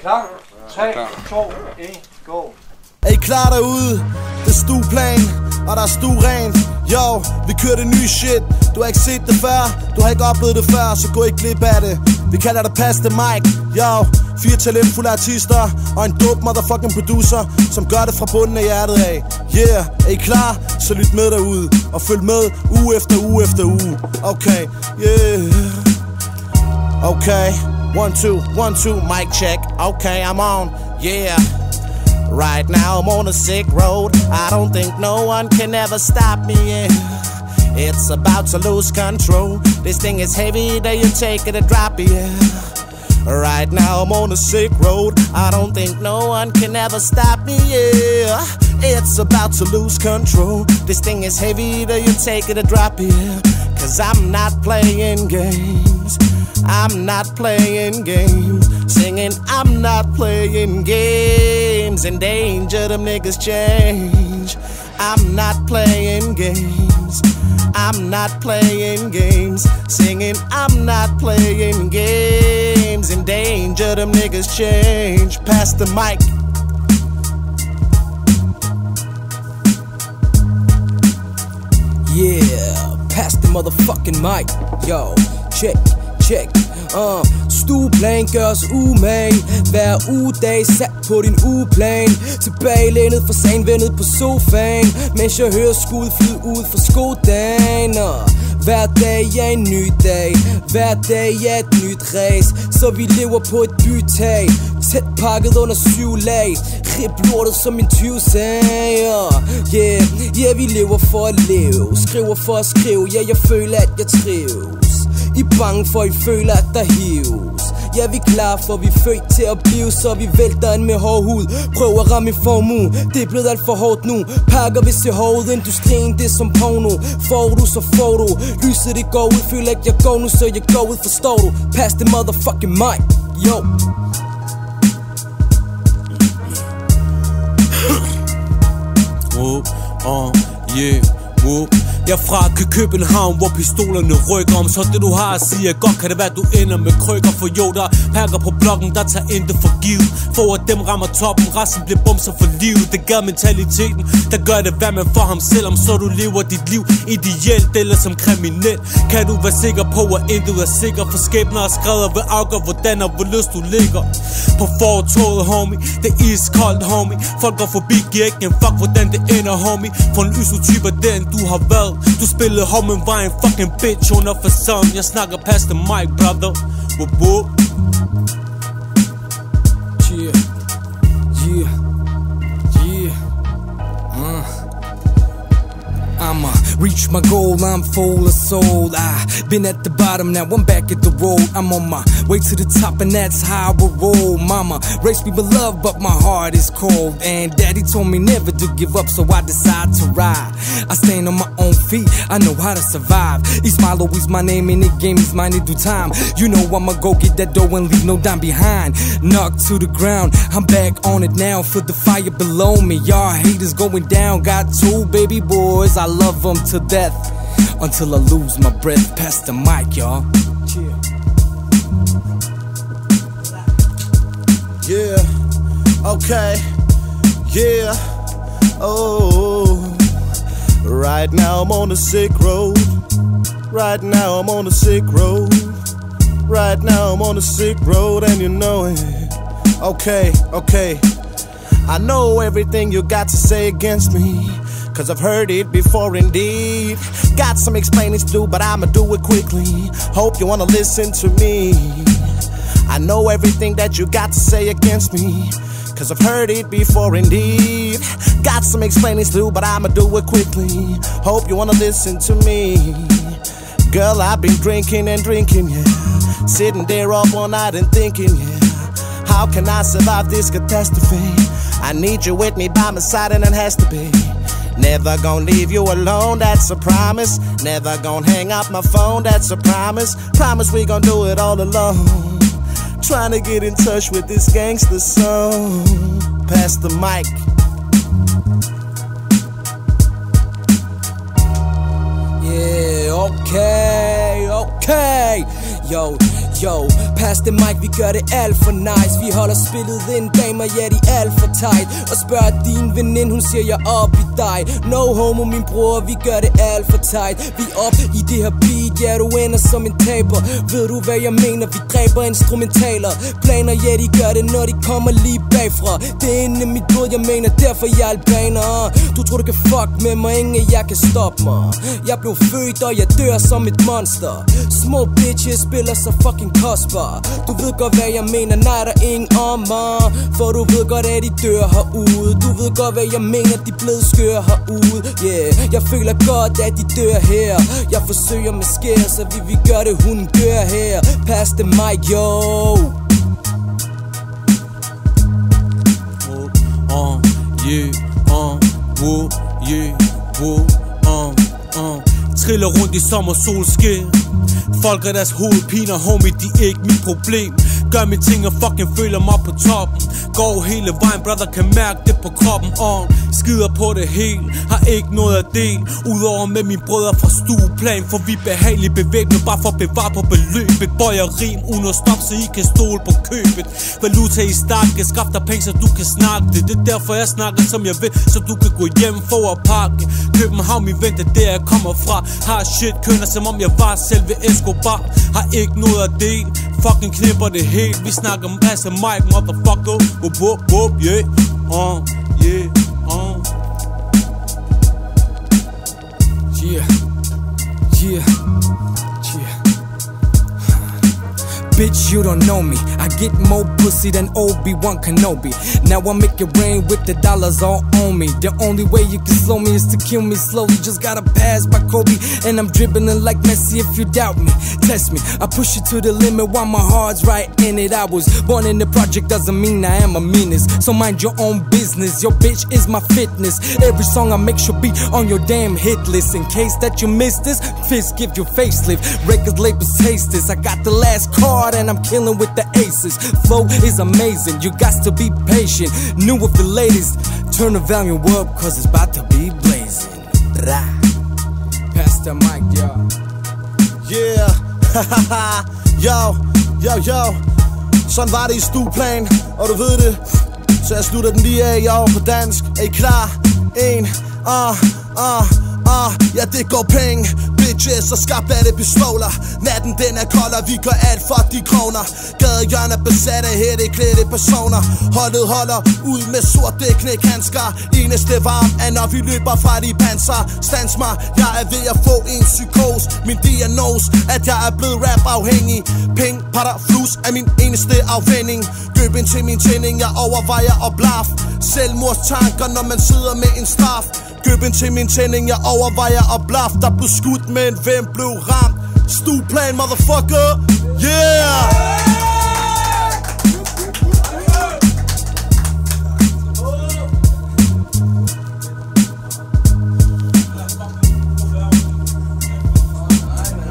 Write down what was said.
klar? 3, 2, 1, go. Er I klar derude? Det er stueplan, og der er stuerent. Yo, vi kører det nye shit. Du har ikke set det før, du har ikke oplevet det før, så gå ikke glip af det. Vi kalder det Pass the Mic. Yo, 4 talentfulde artister og en dope motherfucking producer, som gør det fra bunden af hjertet af. Yeah, er I klar? Så lyt med derude og følg med uge efter uge efter uge. Okay, yeah. Okay, 1, 2, 1, 2, mic check. Okay, I'm on, yeah. Right now I'm on a sick road. I don't think no one can ever stop me, yeah. It's about to lose control. This thing is heavy, that you take it or drop it, yeah. Right now I'm on a sick road. I don't think no one can ever stop me, yeah. It's about to lose control. This thing is heavy, that you take it or drop it, yeah. Cause I'm not playing games. I'm not playing games. Singing, I'm not playing games. In danger, them niggas change. I'm not playing games. I'm not playing games. Singing, I'm not playing games. In danger, them niggas change. Pass the mic. Yeah, pass the motherfucking mic. Yo, check. Stueplan gør os umage. Hver ugedag sat på din ugeplan. Tilbagelænet for sandvendet på sofaen, mens jeg hører skud flyde ud for skodagen. Hver dag er en ny dag. Hver dag er et nyt race. Så vi lever på et bytag, tæt pakket under 7 lag. Rip lortet som en 20 sager. Yeah, vi lever for at leve. Skriver for at skrive. Ja, jeg føler at jeg trives. I er bange for, I føler, at der hives. Ja, vi er klar, for vi er født til at blive. Så vi vælter ind med hård hud. Prøv at ramme i formue. Det er blevet alt for hårdt nu. Pakker hvis det hårdt. Industrien, det er som porno. Får du, så får du. Lyset det går ud. Føler ikke jeg går nu, så jeg går ud. Forstår du? Pass the motherfucking mic. Yo. Yeah, whoop. Jeg er fra København, hvor pistolerne rykker. Om så det du har at sige er godt, kan det være du ender med krykker. For jo, der pakker på blokken, der tager intet for givet. For at dem rammer toppen, resten bliver bumser for livet. Det gør mentaliteten, der gør det hvad man for ham selv. Om så du lever dit liv ideelt eller som kriminel. Kan du være sikker på at intet er sikker. For skæbner og skrædder vil afgøre hvordan og hvor lyst du ligger. På fortoget, homie, det er iskoldt, homie. Folk går forbi, giver ikke en fuck hvordan det ender, homie. For en ysotyp af den du har været. Du spillede home, men var en fucking bitch under façon. Jeg snakker past the mic, brother. Whoop whoop. Yeah. I'ma reach my goal, I'm full of soul. I've been at the bottom, now I'm back at the road. I'm on my way to the top and that's how I roll. Mama raised me with love, but my heart is cold. And daddy told me never to give up, so I decide to ride. I stand on my own feet, I know how to survive. Ismail is my name in the game, is mine to do time. You know I'ma go get that dough and leave no dime behind. Knocked to the ground, I'm back on it now. Feel the fire below me, y'all haters going down. Got 2 baby boys, I love them to death until I lose my breath. Pass the mic, y'all. Yeah, okay, yeah, oh. Right now I'm on a sick road. Right now I'm on a sick road. Right now I'm on a sick road and you know it. Okay, I know everything you got to say against me, cause I've heard it before indeed. Got some explaining to do, but I'ma do it quickly. Hope you wanna listen to me. I know everything that you got to say against me, cause I've heard it before indeed. Got some explaining to do, but I'ma do it quickly. Hope you wanna listen to me. Girl, I've been drinking and drinking, yeah. Sitting there up all night and thinking, yeah. How can I survive this catastrophe? I need you with me by my side and it has to be. Never gonna leave you alone, that's a promise. Never gonna hang up my phone, that's a promise. Promise we gonna do it all alone. Trying to get in touch with this gangster song. Pass the mic. Yeah, okay. Yo, pas det mic, vi gør det alt for nice. Vi holder spillet ind, damer, ja, de alt for tight. Og spørger din veninde, hun siger jeg op i dig. No homo, min bror, vi gør det alt for tight. Vi op i det her beat, ja, du ender som en taber. Ved du hvad jeg mener, vi dræber instrumentaler. Planer, ja, de gør det, når de kommer lige bagfra. Det er inde i mit blod, jeg mener, derfor jeg albaner. Du tror du kan fuck med mig, ingen af jer kan stoppe mig. Jeg blev født, og jeg dør som et monster. Små bitches spiller så fucking kostbar. Du ved godt hvad jeg mener, nej der er ingen om mig. For du ved godt at de dør herude. Du ved godt hvad jeg mener, de blevet skør herude. Yeah, jeg føler godt at de dør her. Jeg forsøger med skær, så vi gør det hun gør her. Pas det mic, yo. Triller rundt i sommersolskin. Folk er deres hovedpiner, homie, de er ikke mit problem. Gør mine ting og fucking føler mig på toppen. Går hele vejen, brother, kan mærke det på kroppen. Skider på det hele, har ikke noget at dele. Udover med mine brødre fra stueplan. For vi er behageligt bevæbnet, bare for at bevare på beløbet. Bøjer rim uden at stoppe, så I kan stole på købet. Valuta i stakke, skaf dig penge, så du kan snakke det. Det er derfor jeg snakker som jeg vil, så du kan gå hjem for at pakke. København, min ven, det er der jeg kommer fra. Har shit, kønner som om jeg var selve Escobar. Har ikke noget at dele, fucking knipper det helt. Vi snakker om masse mic, motherfucker. Whoop, whoop, whoop, yeah. Yeah. Bitch, you don't know me. I get more pussy than Obi-Wan Kenobi. Now I make it rain with the dollars all on me. The only way you can slow me is to kill me slowly. Just gotta pass by Kobe, and I'm dribbling like Messi. If you doubt me, test me. I push it to the limit while my heart's right in it. I was born in the project, doesn't mean I am a menace. So mind your own business. Your bitch is my fitness. Every song I make should be on your damn hit list. In case that you missed this, Fist give you facelift. Records labels taste this. I got the last card and I'm killing with the aces. Flow is amazing, you got to be patient. New with the latest, turn the volume up, cause it's about to be blazing. Pass the mic, yo. Yeah, yo. Sådan var det i stueplan, og du ved det. Så jeg slutter den lige af, jeg er på dansk. Er I klar? Ja, det går penge. Bitches og skabt af det pistoler. Natten den er kold, og vi gør alt for de kroner. Gadehjørner besat af hætte klædte personer. Holdet holder ud med sort dæknæk handsker. Eneste varm er når vi løber fra de panser. Stans mig, jeg er ved at få en psykose. Min diagnose, at jeg er blevet rap afhængig. Penge, patter, flus er min eneste afvending. Køb ind til min tænding, jeg overvejer og blaf. Selvmordstanker, når man sidder med en straf. Køb ind til min tænding, jeg overvejer og blaf. Der blev skudt, men hvem blev ramt? Stueplan, motherfucker, yeah!